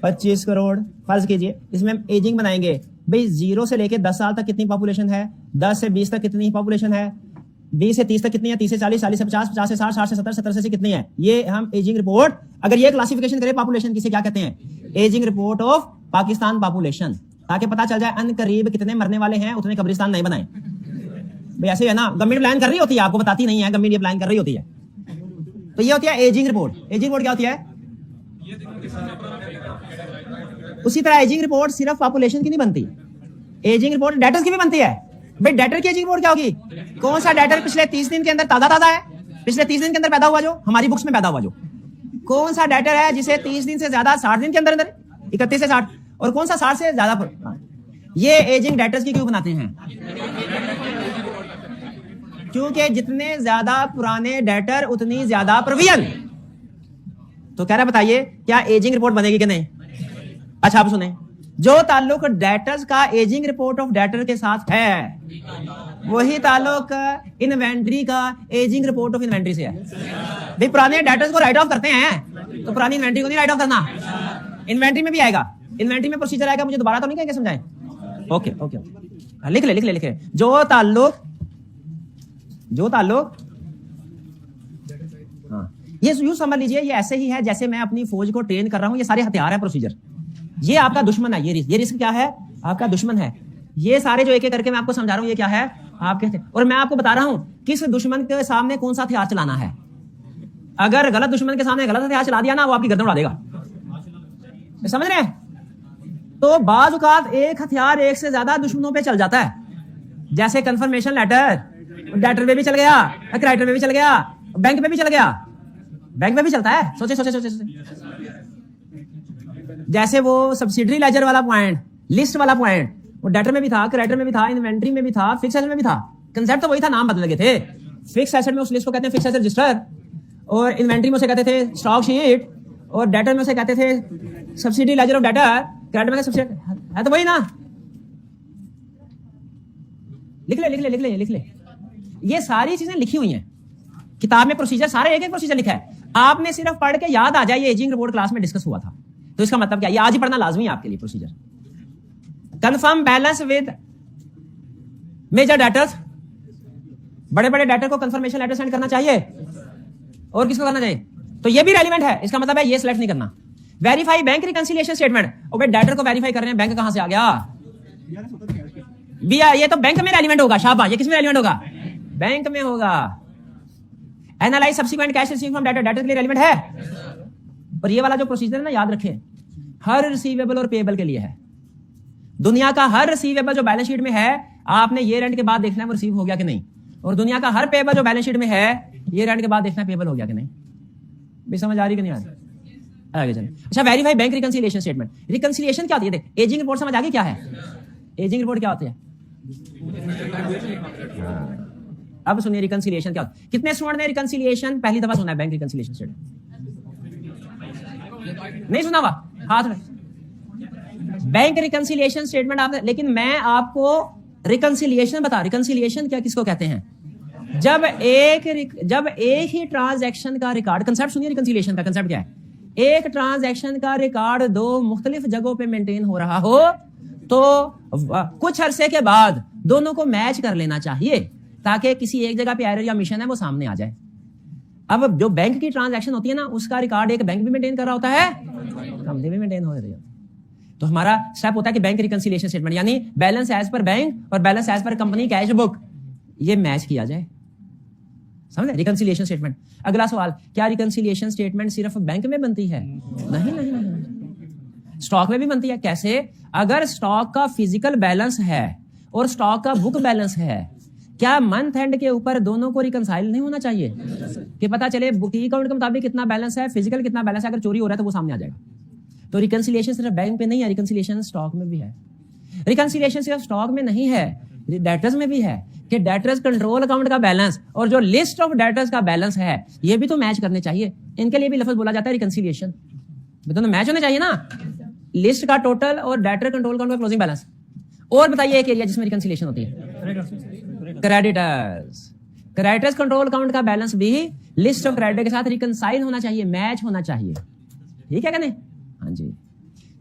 25 करोड़, फर्ज कीजिए, इसमें हम एजिंग बनाएंगे. भाई 0 से लेके 10 साल तक कितनी पॉपुलेशन है, 10 से 20 तक कितनी पॉपुलेशन है, 20 से 30 तक कितनी है, 30 से 40, 40 से 50, 50 से 60, 60 से 70, 70 से कितनी है. ये हम एजिंग रिपोर्ट, अगर ये क्लासिफिकेशन करें पॉपुलेशन की, से क्या कहते हैं? Ageing report of Pakistan population, ताकि पता चल जाए अनकरीब कितने मरने वाले हैं, उतने कब्रिस्तान नहीं बनाए. भाई ऐसे है ना, गवर्नमेंट प्लान कर रही होती है, आपको बताती नहीं है, गवर्नमेंट ये प्लान कर रही होती है. तो ये होती है एजिंग रिपोर्ट. एजिंग रिपोर्ट क्या होती है? उसी तरह एजिंग रिपोर्ट सिर्फ पॉपुलेशन की नहीं बनती, एजिंग रिपोर्ट डेटर्स की भी बनती है. भाई डेटर की एजिंग रिपोर्ट क्या होगी? कौन सा डेटर पिछले 30 दिन के अंदर ताजा है, पिछले 30 दिन के अंदर पैदा हुआ, जो हमारी बुक्स में पैदा हुआ, जो कौन सा डेटर है जिसे 30 दिन से ज्यादा, 60 दिन के अंदर अंदर, 31 से 60, और कौन सा 60 से ज्यादा. ये एजिंग डेटर्स की क्यों बनाते हैं? क्योंकि जितने ज्यादा पुराने डेटर उतनी ज्यादा प्रोविजन. तो कह रहा बताइए क्या एजिंग रिपोर्ट बनेगी कि नहीं? अच्छा आप सुने, जो ताल्लुक डेटर्स का एजिंग रिपोर्ट ऑफ डेटर के साथ है, वही ताल्लुक इन्वेंट्री का एजिंग रिपोर्ट ऑफ इन्वेंट्री से है. भाई पुराने डेटर्स को राइट ऑफ करते हैं, तो पुरानी इन्वेंट्री को नहीं राइट ऑफ करना. इन्वेंट्री में भी आएगा, इन्वेंट्री में प्रोसीजर आएगा. मुझे दोबारा तो नहीं कहेंगे, समझाएं? ओके ओके, लिख ले लिख ले लिख ले. जो ताल्लुक हाँ, ये यूं समझ लीजिए, ये ऐसे ही है जैसे मैं अपनी फौज को ट्रेन कर रहा हूं. ये सारे हथियार है, प्रोसीजर. ये आपका दुश्मन है. ये रिस्क क्या है? आपका दुश्मन है. ये सारे जो एक एक करके मैं आपको समझा रहा हूं, ये क्या है? आपके. और मैं आपको बता रहा हूं किस दुश्मन के सामने कौन सा हथियार चलाना है. अगर गलत दुश्मन के सामने गलत हथियार चला दिया ना, वो आपकी गर्दन उड़ा देगा. समझ रहे हैं? तो बाज़ औक़ात एक हथियार एक से ज्यादा दुश्मनों पे चल जाता है. जैसे कंफर्मेशन लेटर, डेटर पे भी चल गया, क्रेडिटर पे भी चल गया, बैंक पे भी चल गया. बैंक पे भी चलता है. सोचे सोचे सोचे सोचे. जैसे वो सब्सिडरी लेजर वाला पॉइंट, लिस्ट वाला पॉइंट, वो डेटर में भी था, क्रेडिटर में भी था, इन्वेंट्री में भी था, फिक्स एसेट में भी था. कंसेप्ट तो वही था, नाम बदल गए थे. फिक्स एसेट में उस लिस्ट को कहते हैं फिक्स एसेट रजिस्टर, और इन्वेंट्री में उसे कहते थे स्टॉक शीट, और डेटर में उसे कहते थे subsidy laser of debtor. Credit में सब्सिडी है तो वही ना. लिख ले लिख ले लिख ले लिख ले. ये सारी चीजें लिखी हुई हैं किताब में, प्रोसीजर सारे एक एक प्रोसीजर लिखा है. आपने सिर्फ पढ़ के याद आ जाए ये एजिंग रिपोर्ट क्लास में डिस्कस हुआ था, तो इसका मतलब क्या? ये आज ही पढ़ना लाजमी है आपके लिए. Procedure, confirm balance with major debtors. बड़े बड़े डेटर को कंफर्मेशन लेटर सेंड करना चाहिए, और किसको करना चाहिए? तो ये भी रेलिवेंट है. इसका मतलब है ये सिलेक्ट नहीं करना. Verify bank reconciliation statement. और भाई डेटर को वेरीफाई कर रहे हैं, बैंक कहां से आ गया? भैया ये तो बैंक में रेलिवेंट होगा. शाबाश. ये किस में रेलिवेंट होगा? बैंक में होगा. Analyse subsequent cash receive from debtor, debtor के लिए रेलिवेंट है. और ये वाला जो प्रोसीजर है ना, याद रखें, हर रिसीवेबल और पेएबल के लिए है. दुनिया का हर रिसीवेबल जो बैलेंस शीट में है, आपने ये रेंट के बाद देखना है वो रिसीव हो गया कि नहीं. और दुनिया का हर पेएबल जो बैलेंस शीट में है, ये रेंट के बाद देखना है पेएबल हो गया कि नहीं. भी समझ आ रही कि नहीं आ रही? आगे चलें. अच्छा, verify bank reconciliation statement. Reconciliation क्या होती है? एजिंग रिपोर्ट समझ आ गई क्या है? एजिंग रिपोर्ट क्या होती है? अब सुनिए रिकंसिलिएशन क्या होता है. कितने स्टूडेंट ने रिकंसिलिएशन पहली दफा सुना है? बैंक रिकंसिलिएशन स्टेटमेंट नहीं सुना हुआ? हाथ में. बैंक रिकंसिलिएशन स्टेटमेंट आपने, लेकिन मैं आपको रिकंसिलिएशन बता. रिकंसिलिएशन क्या, किसको कहते हैं? जब एक ही ट्रांजैक्शन का रिकॉर्ड, कंसेप्ट सुनिए रिकंसिलिएशन का. कंसेप्ट क्या है? एक ट्रांजैक्शन का रिकॉर्ड दो मुख्तलिफ जगहों पे मेंटेन हो रहा हो, तो कुछ अरसे के बाद दोनों को मैच कर लेना चाहिए, ताकि किसी एक जगह पे एरर या मिशन है वो सामने आ जाए. अब जो बैंक की ट्रांजैक्शन होती है ना, उसका रिकॉर्ड एक बैंक भी मेंटेन कर रहा होता है, कंपनी भी मेंटेन हो रही है. तो हमारा स्टेप होता है कि बैंक रिकंसिलिएशन स्टेटमेंट, यानी बैलेंस एज पर बैंक और बैलेंस एज पर कंपनी कैश बुक, ये मैच किया जाए. समझे? Reconciliation statement. अगला सवाल, क्या रिकंसिलिएशन स्टेटमेंट सिर्फ बैंक में बनती है? नहीं नहीं नहीं. स्टॉक में भी बनती है। कैसे? अगर स्टॉक का फिजिकल बैलेंस है और स्टॉक का बुक बैलेंस है, क्या मंथ एंड के ऊपर दोनों को रिकंसाइल नहीं होना चाहिए कि पता चले बुक अकाउंट के मुताबिक कितना बैलेंस है, फिजिकल कितना बैलेंस है, अगर चोरी हो रहा है तो वो सामने आ जाएगा। तो रिकंसिलिएशन सिर्फ बैंक पे नहीं है, रिकंसिलिएशन स्टॉक में भी है। रिकंसिलिएशन सिर्फ स्टॉक में नहीं है, डेटर्स में भी है कि डेटर्स कंट्रोल अकाउंट का बैलेंस और जो लिस्ट ऑफ डेटर्स का बैलेंस है ये भी तो मैच करने चाहिए। इनके लिए भी लफ्ज बोला जाता है रिकंसिलिएशन, तो मैच होने चाहिए ना, लिस्ट का टोटल और डेटर कंट्रोल अकाउंट का क्लोजिंग बैलेंस। और बताइए एक एरिया जिसमें रिकंसिलिएशन होती है, क्रेडिटर्स। क्रेडिटर्स कंट्रोल अकाउंट का बैलेंस भी लिस्ट ऑफ क्रेडिटर के साथ रिकंसाइल होना चाहिए, मैच होना चाहिए। ठीक है क्या नहीं? हाँ जी।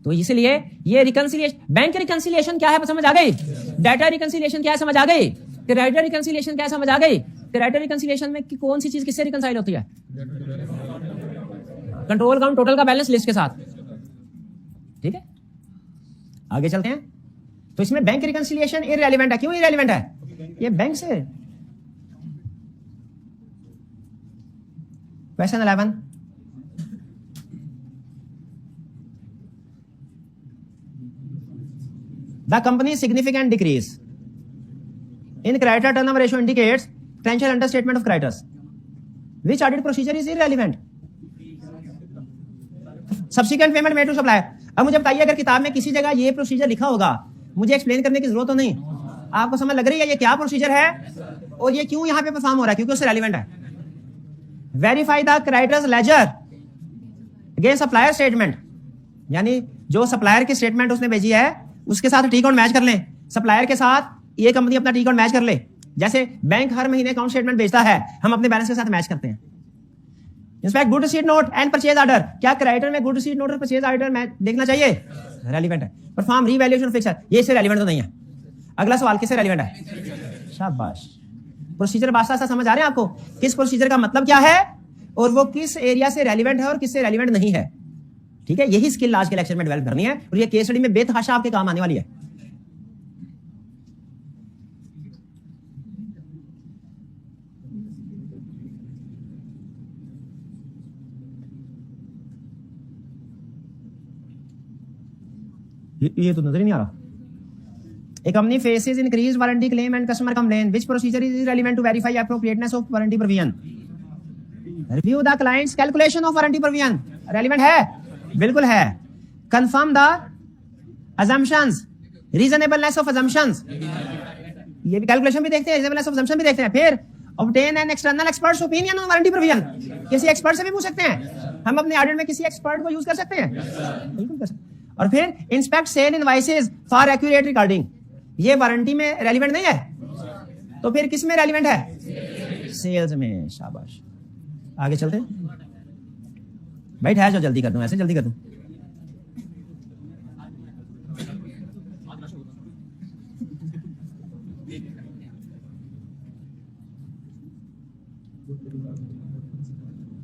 तो इसलिए ये रिकंसिलिएशन, बैंक रिकंसिलिएशन क्या है समझ आ गई, डाटा रिकंसिलिएशन क्या है समझ आ गई, क्रेडिटर रिकंसिलिएशन क्या है समझ आ गई। क्रेडिटर रिकंसिलिएशन में कौन सी चीज किससे रिकंसाइल होती है? कंट्रोल अकाउंट टोटल का बैलेंस लिस्ट के साथ। ठीक है, आगे चलते हैं। तो इसमें बैंक रिकंसिलिएशन इररेलेवेंट है। क्यों इररेलेवेंट है? ये बैंक से question 11, the company's significant decrease in creditor turnover ratio indicates potential understatement of creditors. Which audit procedure is irrelevant? Subsequent payment made to supplier. अब मुझे बताइए, अगर किताब में किसी जगह ये प्रोसीजर लिखा होगा, मुझे एक्सप्लेन करने की जरूरत तो नहीं, आपको समझ लग रही है ये क्या प्रोसीजर है और ये क्यों यहां पे परफॉर्म हो रहा है? क्योंकि उससे रेलिवेंट है। Verify the creditors ledger against supplier statement, यानी जो सप्लायर की स्टेटमेंट उसने भेजी है उसके साथ टी अकाउंट मैच कर लें। सप्लायर के साथ ये कंपनी अपना टी अकाउंट मैच कर ले, जैसे बैंक हर महीने अकाउंट स्टेटमेंट भेजता है, हम अपने बैलेंस के साथ मैच करते हैं। Inspect good receipt note and purchase order. क्या क्रेडिटर में गुड रिसीट नोट और परचेज ऑर्डर मैच देखना चाहिए? रेलिवेंट है। परफॉर्म रीवैल्यूएशन फिक्सर, ये इससे रेलिवेंट तो नहीं है। अगला सवाल किससे रेलिवेंट है? शाबाश। प्रोसीजर बासा सा समझ आ रहे हैं आपको, किस प्रोसीजर का मतलब क्या है और वो किस एरिया से रेलिवेंट है और किससे रेलिवेंट नहीं है। ठीक है, यही स्किल आज के लेक्चर में डेवलप करनी है और ये केस स्टडी में बेतहाशा आपके काम आने वाली है। ये तो नजर ही नहीं आ रहा। A company faces increased warranty claim and customer complaint. Which procedure is relevant to verify appropriateness of warranty provision? Review the client's calculation of warranty provision. Relevant है? बिल्कुल है। Confirm the assumptions, reasonableness of assumptions. ये भी कैलकुलेशन भी देखते हैं, reasonableness of assumption भी देखते हैं। फिर obtain an external expert's opinion on warranty provision. किसी एक्सपर्ट से भी पूछ सकते हैं, हम अपने ऑडिट में किसी एक्सपर्ट को यूज कर सकते हैं, बिल्कुल कर सकते हैं। और फिर inspect sale invoices for accurate recording, ये वारंटी में रेलिवेंट नहीं है तो फिर किस में रेलिवेंट है? सेल्स में। शाबाश, आगे चलते हैं। भाई ठहर जाओ, जल्दी कर दूं, ऐसे जल्दी कर दूं।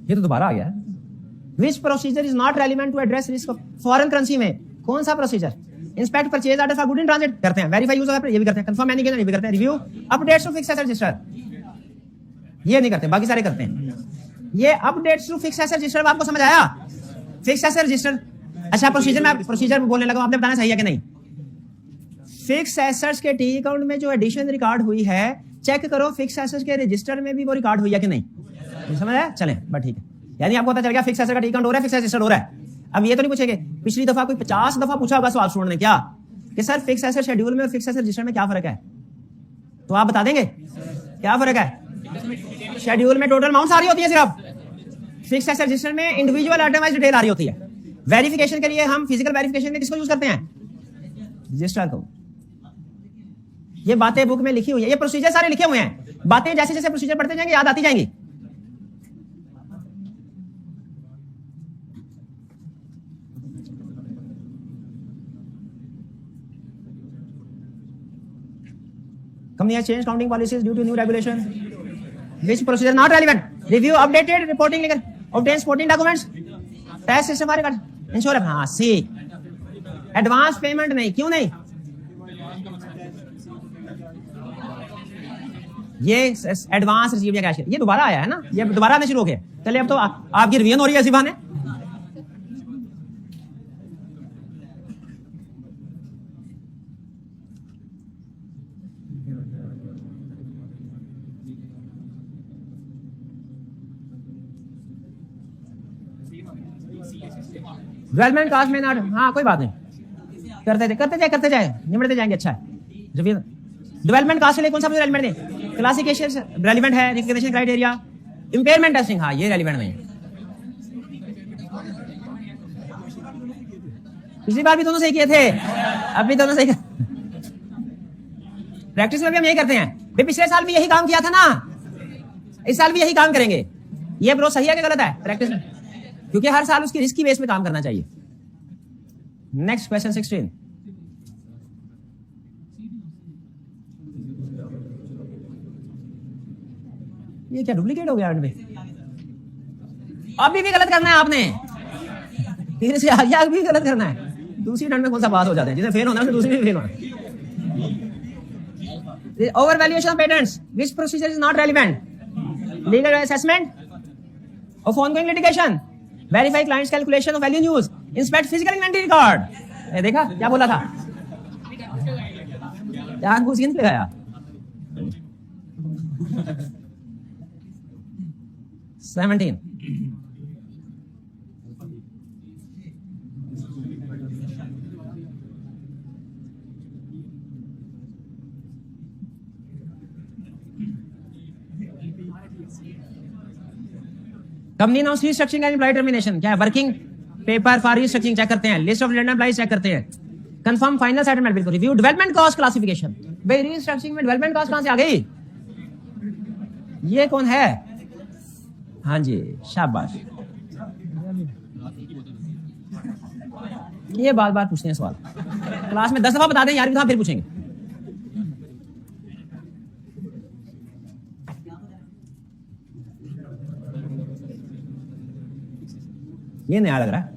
ये तो दोबारा आ गया। Which procedure is not relevant to address risk of foreign currency में? कौन सा procedure? Inspect purchase order for good in transit करते हैं, वेरीफाई यूज ऑफ ये भी करते हैं, कंफर्म एनी ये भी करते हैं, review updates to fix asset register ये नहीं करते, बाकी सारे करते हैं। ये updates to fix asset register आपको समझ आया? फिक्स एसेट रजिस्टर, अच्छा प्रोसीजर में प्रोसीजर बोलने लगा, आपने बताना सही है कि नहीं। फिक्स एसेट्स के टी अकाउंट में जो एडिशन रिकॉर्ड हुई है, चेक करो फिक्स एसेट्स के रजिस्टर में भी वो रिकॉर्ड हुई है कि नहीं। समझ आया? चलें बस ठीक है, यानी आपको पता चल गया फिक्स एसेट का टी अकाउंट हो रहा है, फिक्स एसेट हो रहा है। अब ये तो नहीं पूछेंगे, पिछली दफा कोई 50 दफा पूछा होगा सवाल स्टूडेंट ने क्या कि सर फिक्स एसेट शेड्यूल में और फिक्स एसेट रजिस्टर में क्या फर्क है, तो आप बता देंगे क्या फर्क है। शेड्यूल में टोटल अमाउंट आ रही होती है सिर्फ, फिक्स एसेट रजिस्टर में इंडिविजुअल आइटमाइज्ड डिटेल आ रही होती है। वेरिफिकेशन के लिए हम फिजिकल वेरिफिकेशन में किसको यूज करते हैं? रजिस्ट्रार को। ये बातें बुक में लिखी हुई है, ये प्रोसीजर सारे लिखे हुए हैं, बातें जैसे जैसे प्रोसीजर पढ़ते जाएंगे याद आती जाएंगी। Company has changed counting policies due to new regulation. Which procedure not relevant? Review updated reporting legal. Obtain supporting documents. Tax system for record. Ensure. हाँ सी। एडवांस पेमेंट नहीं, क्यों नहीं? ये एडवांस रिसीव या कैश, ये दोबारा आया है ना, ये दोबारा आने शुरू हो गया। चलिए अब तो आपकी रिवीजन हो रही है इसी बहाने। डेवलपमेंट कॉस्ट में नॉट, हाँ कोई बात नहीं, करते जाए निमटते जाएंगे। अच्छा है डेवलपमेंट कॉस्ट के लिए कौन सा रेलिवेंट नहीं? क्लासिफिकेशन रेलिवेंट है, रिकग्निशन क्राइटेरिया, इंपेयरमेंट टेस्टिंग, हाँ ये रेलिवेंट नहीं है। पिछली बार भी दोनों सही किए थे, अब भी दोनों सही। प्रैक्टिस में भी हम यही करते हैं भाई, पिछले साल भी यही काम किया था ना, इस साल भी यही काम करेंगे। ये ब्रो सही है कि गलत है प्रैक्टिस में? क्योंकि हर साल उसकी रिस्क की बेस पे काम करना चाहिए। Next question 16। ये क्या डुप्लीकेट हो गया एंड में? अभी भी गलत करना है आपने, फिर से आगे भी गलत करना है। दूसरी टर्न में कौन सा पास हो जाता है? जिसे फेल होना है दूसरी में फेल होना। Over valuation of patents, which procedure is not relevant? Legal assessment of ongoing litigation, verify clients calculation of value news, inspect physical inventory record. ये देखा क्या बोला था? जानबूझ के नहीं लगाया। 17। Company now restructuring and employ termination, क्या है? Working paper for restructuring check करते हैं, list of return employees check करते हैं, कंफर्म फाइनल सेटलमेंट, बिल्कुल रिव्यू डेवलपमेंट कॉस्ट क्लासिफिकेशन। भाई रीस्ट्रक्चरिंग में डेवलपमेंट कॉस्ट कहां से आ गई? ये कौन है? हाँ जी शाबाश, ये बार बार पूछते हैं सवाल, क्लास में 10 दफा बता दें यार, भी फिर पूछेंगे। ये नया लग रहा है।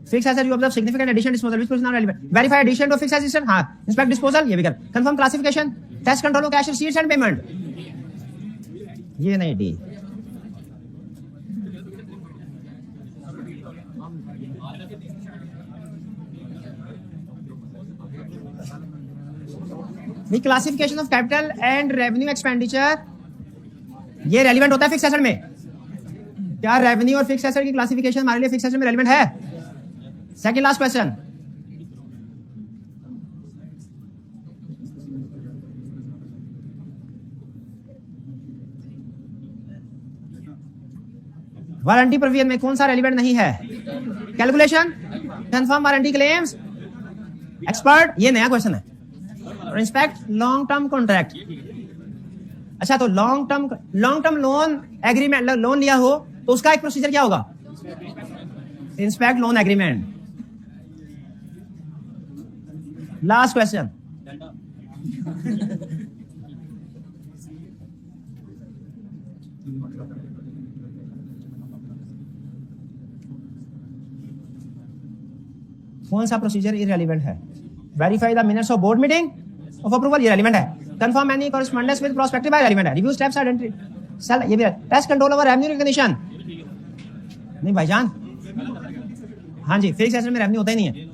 Fix asset, you observe significant addition disposal, which is not relevant, verify addition to fix asset, हां इंस्पेक्ट डिस्पोजल, ये भी कर, confirm classification, test control of cash receipts and payment, ये नहीं डी। The classification of capital and revenue expenditure, ये रेलेवेंट होता है फिक्स एसेट में। क्या रेवेन्यू और फिक्स एसेट की क्लासिफिकेशन हमारे लिए फिक्स एसेट में रेलेवेंट है? Second last question. Warranty provision में कौन सा रेलेवेंट नहीं है? Calculation, confirm warranty claims, expert, ये नया क्वेश्चन है। और इंस्पेक्ट लॉन्ग टर्म कॉन्ट्रैक्ट। अच्छा तो long term loan agreement, loan लिया हो तो उसका एक प्रोसीजर क्या होगा? Inspect loan agreement. Last question. कौन सा प्रोसीजर इररिलेवेंट है? Verify the minutes of board meeting of approval, ये रेलिवेंट है। Confirm any correspondence with prospective, buy relevant है। रिव्यू स्टेप्स आइडेंटिटी, ये भी है। Test control over revenue recognition, नहीं भाईजान, हाँ जी फिक्स एसेट में रेवेन्यू होता ही नहीं है।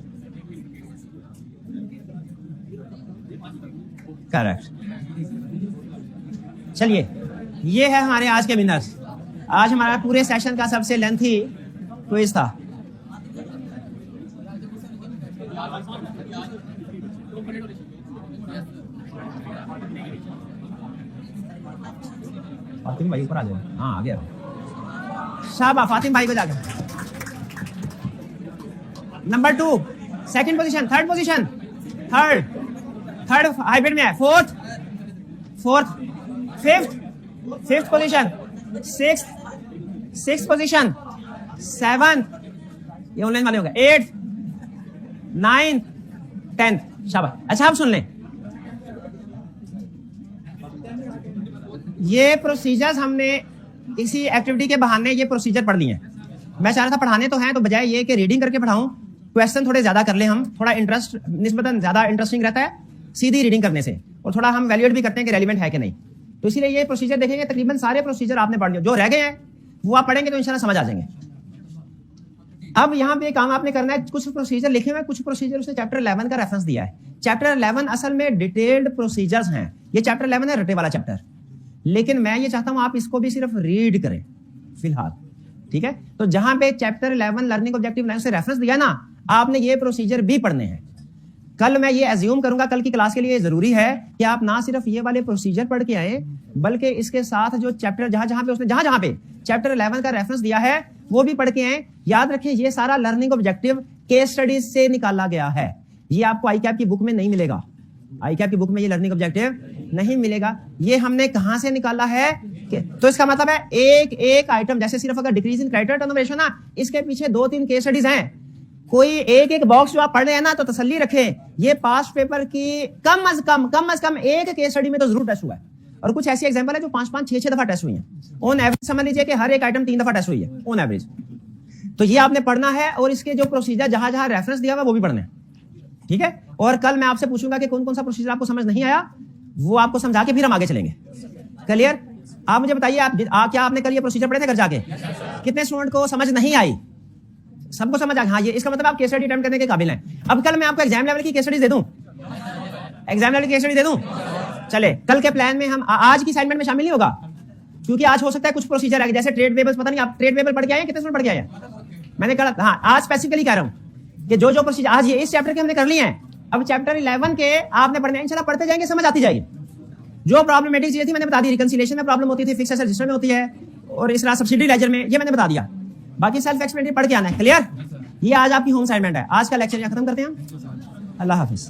करेक्ट। चलिए ये है हमारे आज के विनर्स। आज हमारा पूरे सेशन का सबसे लेंथी क्विज था। फातिम भाई ऊपर आ जाए। हाँ आ गया, शाबाश फातिम भाई को जाकर। Number 2 second position, third position, third hybrid में है, fourth, fifth position, sixth position, 7th, ये ऑनलाइन वाले होंगे, 8th, 9th, 10th। शाबाश। अच्छा आप सुन लें, ये प्रोसीजर्स हमने इसी एक्टिविटी के बहाने ये प्रोसीजर पढ़ लिए हैं। मैं चाह रहा था पढ़ाने तो हैं, तो बजाय ये कि रीडिंग करके पढ़ाऊं, क्वेश्चन थोड़े ज्यादा कर ले हम, थोड़ा इंटरेस्ट निस्बतन ज्यादा इंटरेस्टिंग रहता है सीधी रीडिंग करने से, और थोड़ा हम वैल्यूएट भी करते हैं कि रेलिवेंट है कि नहीं। तो इसीलिए ये प्रोसीजर देखेंगे, तकरीबन सारे प्रोसीजर आपने पढ़ लिया, जो रह गए हैं वो आप पढ़ेंगे तो इंशाल्लाह समझ आ जाएंगे। अब यहाँ पे काम आपने करना है, कुछ प्रोसीजर लिखे हुए, कुछ प्रोसीजर उसने चैप्टर 11 का रेफरेंस दिया है। चैप्टर 11 असल में डिटेल्ड प्रोसीजर्स हैं, ये चैप्टर 11 है रटे वाला चैप्टर, लेकिन मैं ये चाहता हूं आप इसको भी सिर्फ रीड करें फिलहाल, ठीक है, तो जहां पे चैप्टर 11 लर्निंग ऑब्जेक्टिव लाइन से रेफरेंस दिया ना, आपने ये प्रोसीजर भी पढ़ने हैं। कल मैं ये एज्यूम करूंगा, कल की क्लास के लिए जरूरी है कि आप ना सिर्फ ये वाले प्रोसीजर पढ़ के आए, बल्कि इसके साथ जो चैप्टर जहां पे उसने जहां पे चैप्टर 11 का रेफरेंस दिया है वो भी पढ़ के आए। याद रखें, ये सारा लर्निंग ऑब्जेक्टिव केस स्टडीज से निकाला गया है। ये आपको आईकैप की बुक में नहीं मिलेगा, आईकैप की बुक में ये लर्निंग ऑब्जेक्टिव नहीं मिलेगा। ये हमने कहां से निकाला है? तो इसका मतलब है एक एक आइटम, जैसे सिर्फ अगर decrease in criteria turnover ratio ना, इसके पीछे 2-3 केस स्टडीज हैं। कोई एक एक बॉक्स जो आप पढ़ रहे हैं ना, तो तसल्ली रखें, ये पास्ट पेपर की कम अज कम एक केस स्टडी में तो जरूर टेस्ट हुआ है। और कुछ ऐसी एग्जांपल है जो 5-5, 6-6 दफा टेस्ट हुई है। ऑन एवरेज समझ लीजिए कि हर एक आइटम 3 दफा टेस्ट हुई है ऑन एवरेज। तो ये आपने पढ़ना है, और इसके जो प्रोसीजर जहां जहां रेफरेंस दिया हुआ वो भी पढ़ना है, ठीक है। और कल मैं आपसे पूछूंगा कि कौन कौन सा प्रोसीजर आपको समझ नहीं आया, वो आपको समझा के फिर हम आगे चलेंगे। क्लियर? आप मुझे बताइए, क्या आपने कल ये प्रोसीजर पढ़े थे घर जाके? कितने स्टूडेंट को समझ नहीं आई? सबको समझ आ गया? हाँ, ये इसका मतलब आप केस स्टडी अटेम्प्ट करने के काबिल हैं। अब कल मैं आपको एग्जाम लेवल की केस स्टडी दे दूं, एग्जाम लेवल की केस स्टडी दे दूं? चले, कल के प्लान में हम आज की असाइनमेंट में शामिल नहीं होगा, क्योंकि आज हो सकता है कुछ प्रोसीजर आगे, जैसे ट्रेड वेबल्स। पता नहीं आप ट्रेड वेबल पढ़ के आए, कितने स्टूडेंट पढ़ के आए? मैंने कहा हाँ, आज स्पेसिफिकली कह रहा हूं कि जो प्रोसीजर आज ये इस चैप्टर के हमने कर लिए हैं, अब चैप्टर 11 के आपने पढ़ने, इंशाल्लाह पढ़ते जाएंगे, समझ आती जाएगी। जो प्रॉब्लमेटिक चीजें थी मैंने बता दी, रिकंसिलिएशन में प्रॉब्लम होती थी, फिक्स्ड एसेट रजिस्टर में होती है, और इस तरह सब्सिडी लेजर में, ये मैंने बता दिया। बाकी सेल्फ एक्सप्लेनेटरी पढ़ के आना है। क्लियर? ये आज आपकी होम असाइनमेंट है। आज का लेक्चर यहाँ खत्म करते हैं। अल्लाह हाफिज।